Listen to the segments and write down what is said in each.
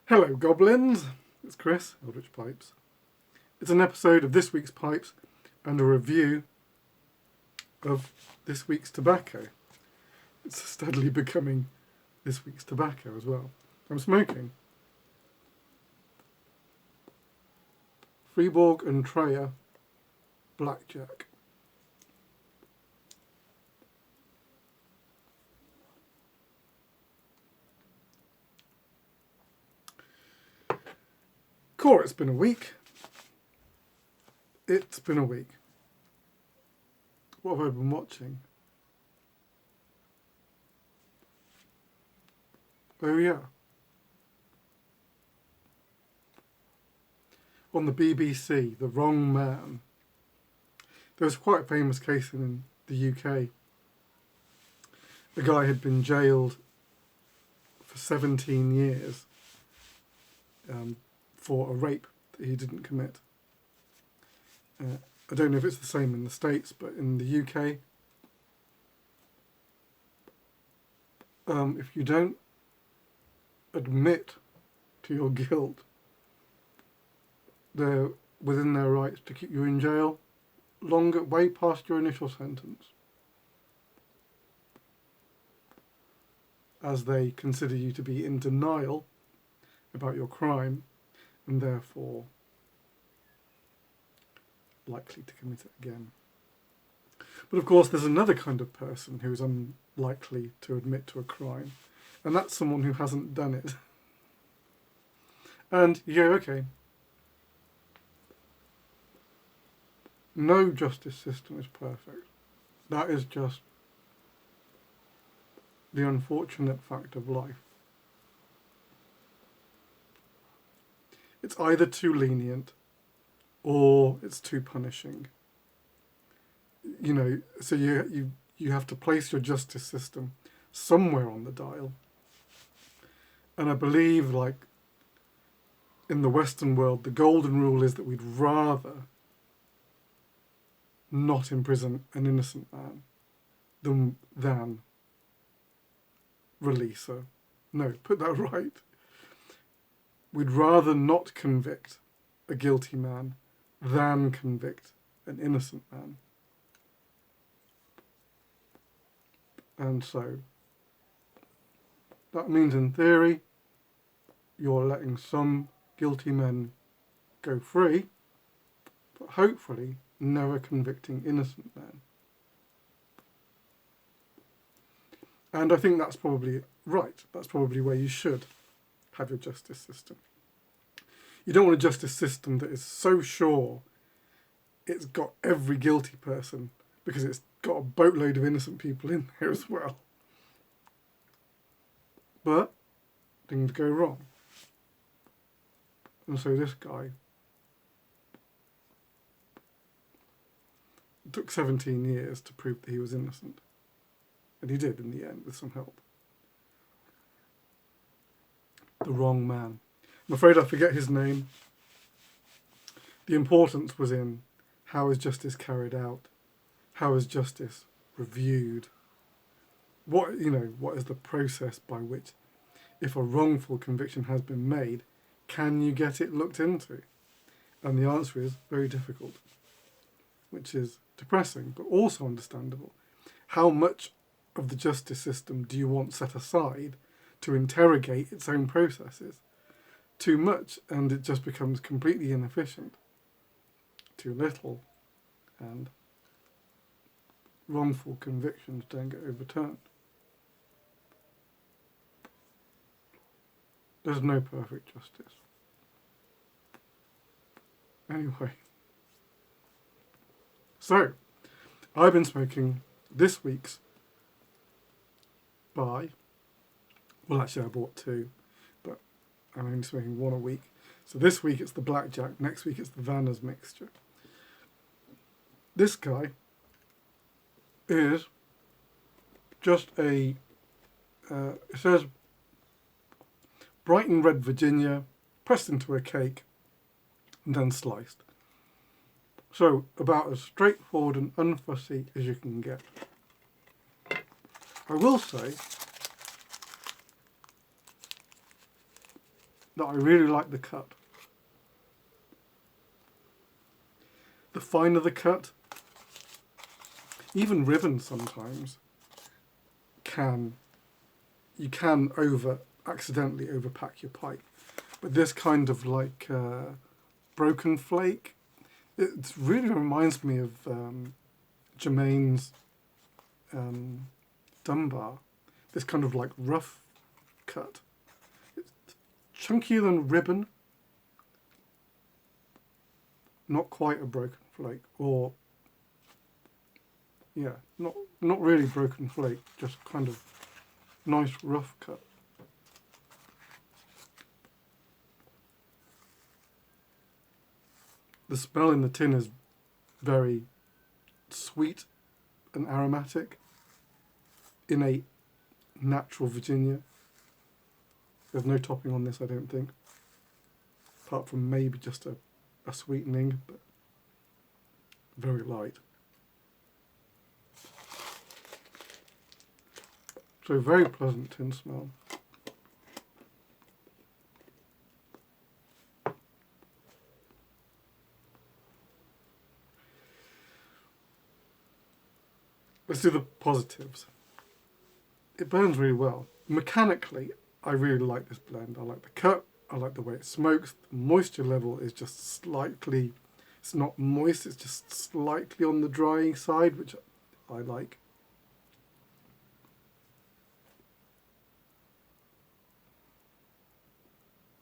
Hello, goblins. It's Chris, Eldritch Pipes. It's an episode of this week's Pipes and a review of this week's tobacco. It's steadily becoming this week's tobacco as well. I'm smoking Fribourg and Treyer Blackjack. Core, it's been a week. It's been a week. What have I been watching? Oh yeah. On the BBC, The Wrong Man. There was quite a famous case in the UK. The guy had been jailed for 17 years for a rape that he didn't commit. I don't know if it's the same in the States, but in the UK, if you don't admit to your guilt, they're within their rights to keep you in jail longer, way past your initial sentence, as they consider you to be in denial about your crime and therefore likely to commit it again. But of course there's another kind of person who is unlikely to admit to a crime, and that's someone who hasn't done it. And you go, okay, no justice system is perfect. That is just the unfortunate fact of life. It's either too lenient or it's too punishing. You know, so you have to place your justice system somewhere on the dial. And I believe, like, in the Western world, the golden rule is that we'd rather not imprison an innocent man than release her. No, put that right. We'd rather not convict a guilty man than convict an innocent man. And so that means, in theory, you're letting some guilty men go free, but hopefully never convicting innocent men. And I think that's probably right. That's probably where you should have your justice system. You don't want a justice system that is so sure it's got every guilty person because it's got a boatload of innocent people in there as well. But things go wrong. And so this guy, it took 17 years to prove that he was innocent. And he did in the end, with some help. The Wrong Man. I'm afraid I forget his name. The importance was in how is justice carried out? How is justice reviewed? What is the process by which, if a wrongful conviction has been made, can you get it looked into? And the answer is very difficult, which is depressing, but also understandable. How much of the justice system do you want set aside to interrogate its own processes? Too much, and it just becomes completely inefficient. Too little, and wrongful convictions don't get overturned. There's no perfect justice. Anyway, so I've been smoking this week's well, actually I bought two, but I'm only smoking one a week. So this week it's the Blackjack, next week it's the Vanna's mixture. This guy is just it says Brighton Red Virginia, pressed into a cake and then sliced. So about as straightforward and unfussy as you can get. I will say that I really like the cut. The finer the cut, even ribbon sometimes you can accidentally overpack your pipe. But this kind of like broken flake, it really reminds me of Jermaine's Dunbar. This kind of like rough cut. It's chunkier than ribbon, not quite a broken flake, or yeah, not really broken flake, just kind of nice rough cut. The smell in the tin is very sweet and aromatic in a natural Virginia. There's no topping on this, I don't think, apart from maybe just a sweetening, but very light. So very pleasant tin smell. Let's do the positives. It burns really well. Mechanically, I really like this blend. I like the cut, I like the way it smokes. The moisture level is just slightly, it's not moist, it's just slightly on the drying side, which I like.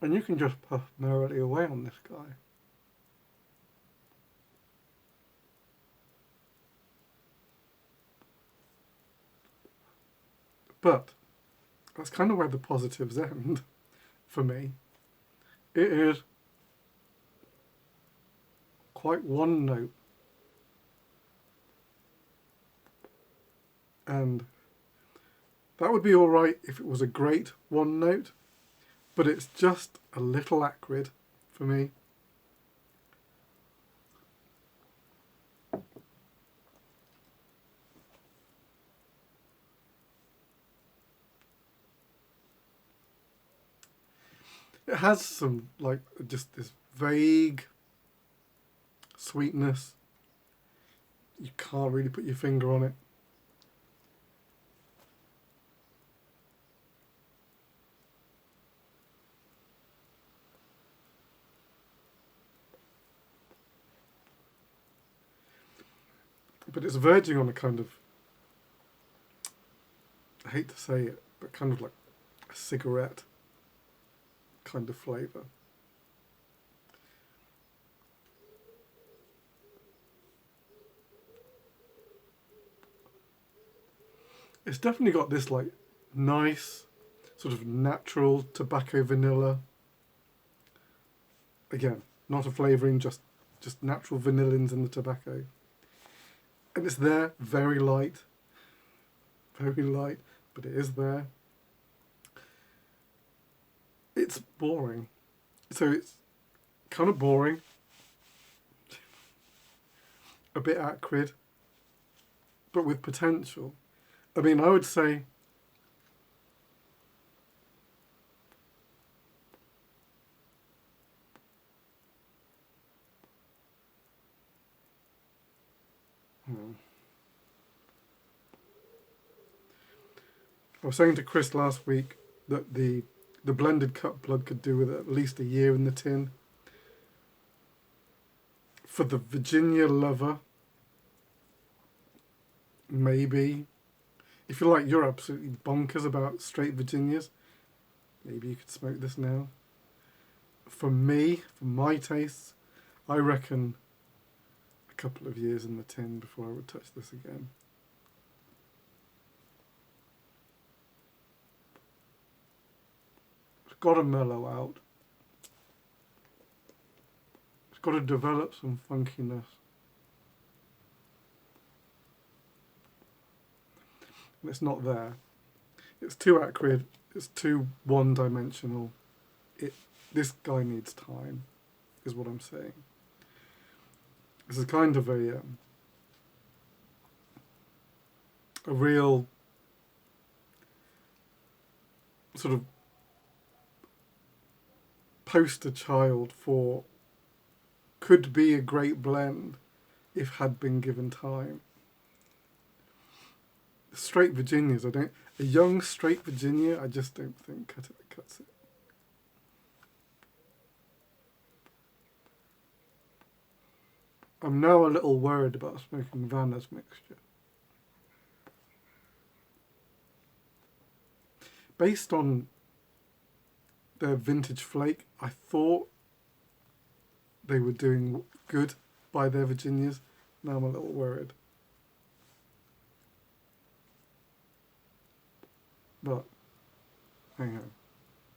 And you can just puff merrily away on this guy. But that's kind of where the positives end for me. It is quite one note. And that would be alright if it was a great one note, but it's just a little acrid for me. It has some, like, just this vague sweetness. You can't really put your finger on it. But it's verging on a kind of, I hate to say it, but kind of like a cigarette kind of flavour. It's definitely got this like nice sort of natural tobacco vanilla. Again, not a flavouring, just natural vanillins in the tobacco. And it's there, very light, but it is there. It's boring. So it's kind of boring, a bit acrid, but with potential. I mean, I would say I was saying to Chris last week that the blended cut blood could do with at least a year in the tin. For the Virginia lover, maybe. If you're absolutely bonkers about straight Virginias, maybe you could smoke this now. For me, for my tastes, I reckon a couple of years in the tin before I would touch this again. It's got to mellow out. It's got to develop some funkiness. And it's not there. It's too acrid. It's too one-dimensional. This guy needs time, is what I'm saying. This is kind of a real sort of poster child for could be a great blend if had been given time. Straight Virginias, a young straight Virginia, I just don't think cuts it. I'm now a little worried about smoking Vanna's mixture. Based on their vintage flake, I thought they were doing good by their Virginias. Now I'm a little worried. But, hang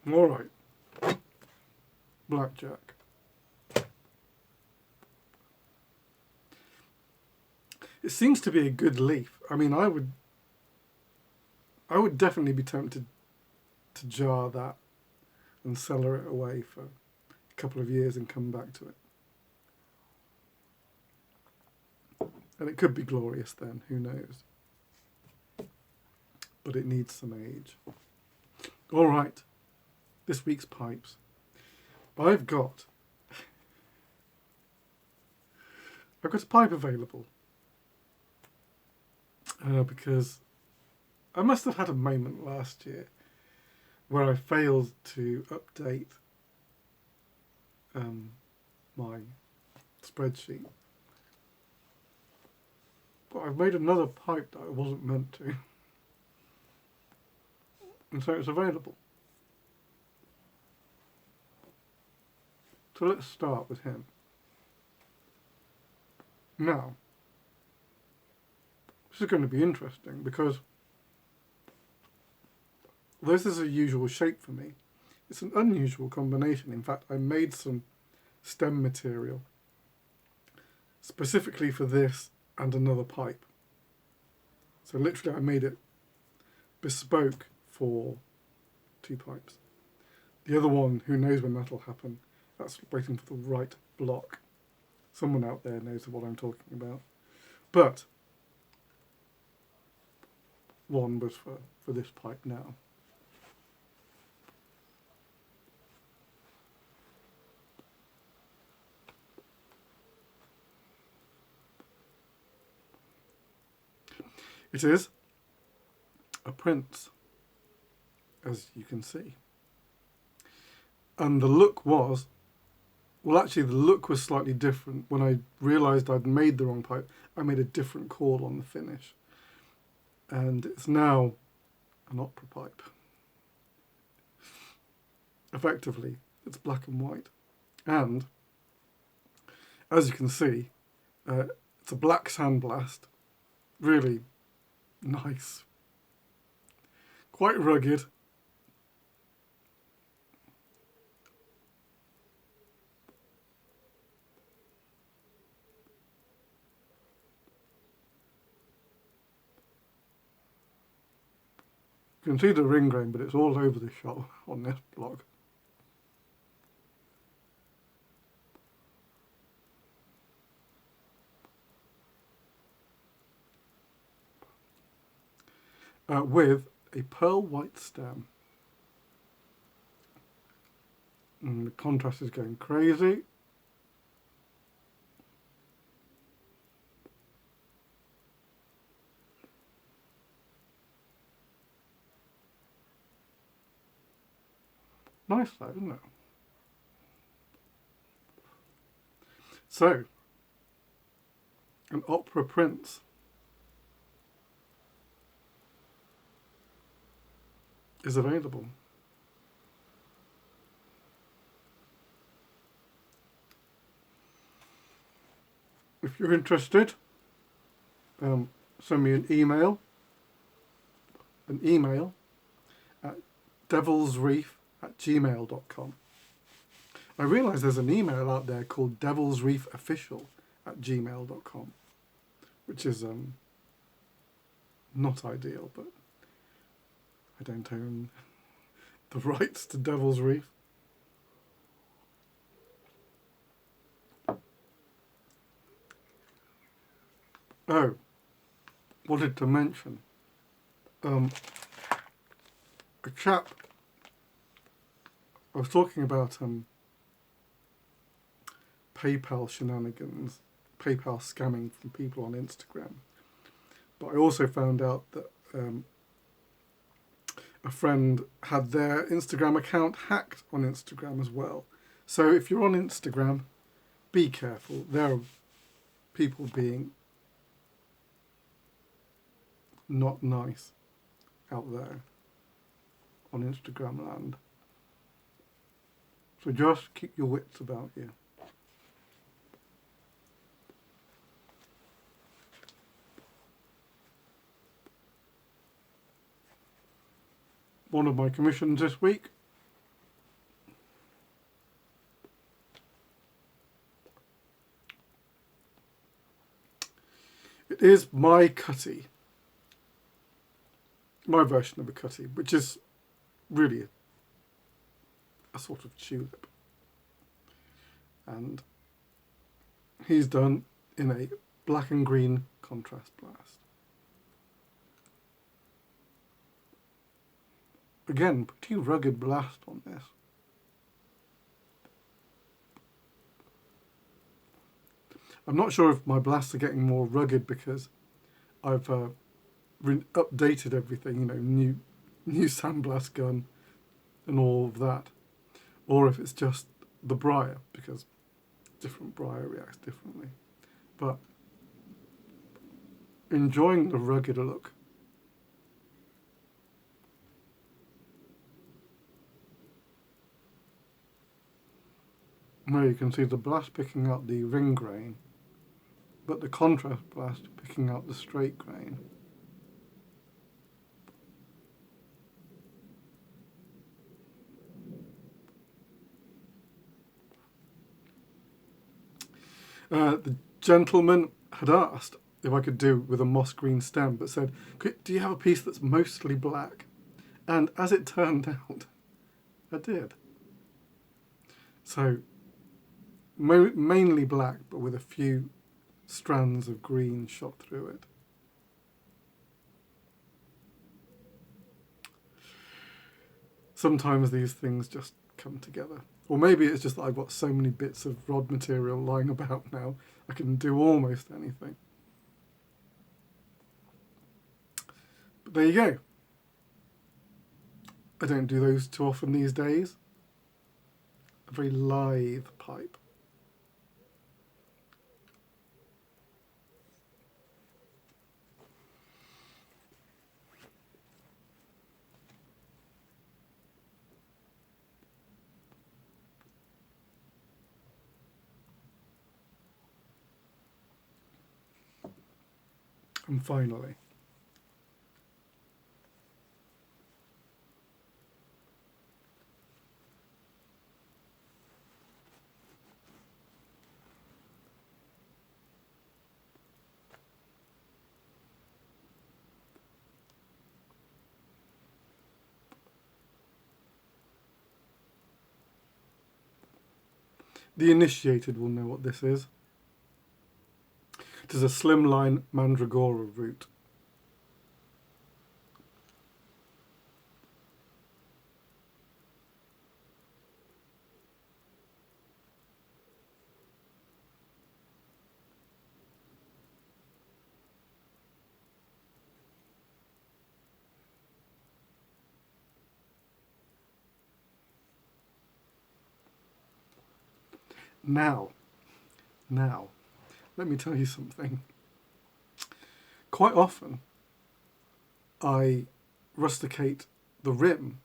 on. Alright. Blackjack. It seems to be a good leaf. I mean, I would definitely be tempted to jar that and cellar it away for a couple of years and come back to it. And it could be glorious then, who knows. But it needs some age. All right, this week's pipes. I've got a pipe available because I must have had a moment last year where I failed to update my spreadsheet. But I've made another pipe that I wasn't meant to. And so it's available. So let's start with him. Now, this is going to be interesting because this is a usual shape for me. It's an unusual combination. In fact, I made some stem material specifically for this and another pipe. So literally I made it bespoke for 2 pipes. The other one, who knows when that'll happen, that's waiting for the right block. Someone out there knows what I'm talking about. But one was for this pipe now. It is a prince, as you can see. And the look was, well actually the look was slightly different. When I realised I'd made the wrong pipe, I made a different call on the finish. And it's now an opera pipe. Effectively, it's black and white. And, as you can see, it's a black sandblast. Really nice. Quite rugged. You can see the ring grain, but it's all over the shop on this block. With a pearl white stem. And the contrast is going crazy. Nice though, isn't it? So, an opera prince is available. If you're interested, send me an email at devilsreef@gmail.com. I realise there's an email out there called devilsreefofficial@gmail.com, which is not ideal, but I don't own the rights to Devil's Reef. Oh, wanted to mention, a chap, I was talking about PayPal shenanigans, PayPal scamming from people on Instagram. But I also found out that a friend had their Instagram account hacked on Instagram as well. So if you're on Instagram, be careful. There are people being not nice out there on Instagram land. So just keep your wits about you. One of my commissions this week it is my cutty, my version of a cutty, which is really a sort of tulip, and he's done in a black and green contrast blast. Again, pretty rugged blast on this. I'm not sure if my blasts are getting more rugged because I've updated everything, you know, new sandblast gun and all of that, or if it's just the briar, because different briar reacts differently. But enjoying the rugged look. Now you can see the blast picking out the ring grain, but the contrast blast picking out the straight grain. The gentleman had asked if I could do with a moss green stem, but said, do you have a piece that's mostly black? And as it turned out, I did. So, mainly black, but with a few strands of green shot through it. Sometimes these things just come together. Or maybe it's just that I've got so many bits of rod material lying about now, I can do almost anything. But there you go. I don't do those too often these days. A very lithe pipe. And finally, the initiated will know what this is. It is a slimline mandragora root. Now, let me tell you something. Quite often, I rusticate the rim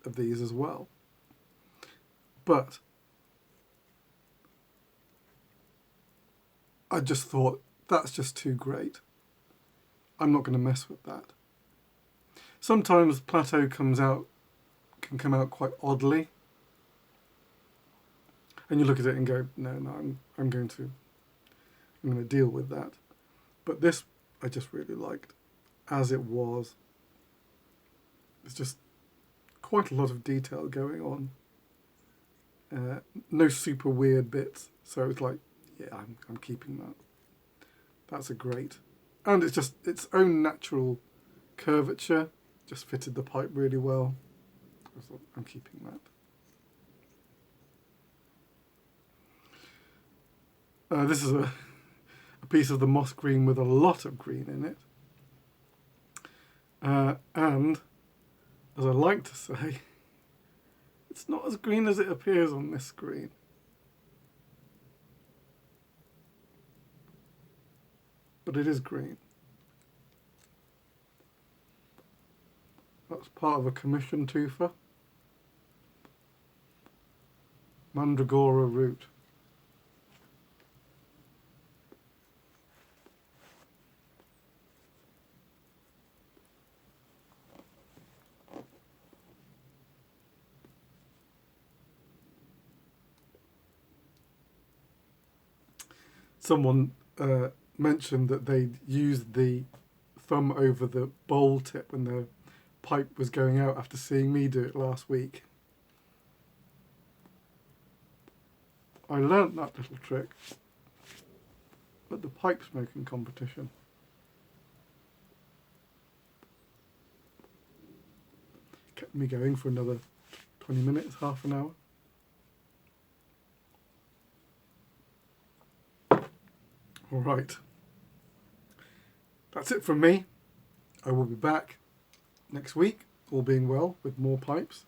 of these as well. But I just thought, that's just too great. I'm not going to mess with that. Sometimes plateau can come out quite oddly. And you look at it and go, no, I'm going to deal with that. But this I just really liked as it was. There's just quite a lot of detail going on. No super weird bits, so it's like, yeah, I'm keeping that. That's a great, and it's just its own natural curvature. Just fitted the pipe really well. I thought, I'm keeping that. This is a piece of the moss green with a lot of green in it. And, as I like to say, it's not as green as it appears on this screen. But it is green. That's part of a commission twofer. Mandragora root. Someone mentioned that they'd used the thumb over the bowl tip when the pipe was going out after seeing me do it last week. I learnt that little trick at the pipe smoking competition. Kept me going for another 20 minutes, half an hour. All right. That's it from me. I will be back next week, all being well, with more pipes.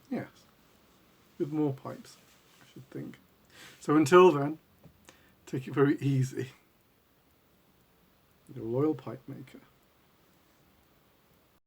Yes, with more pipes, I should think. So until then, take it very easy. Your loyal pipe maker.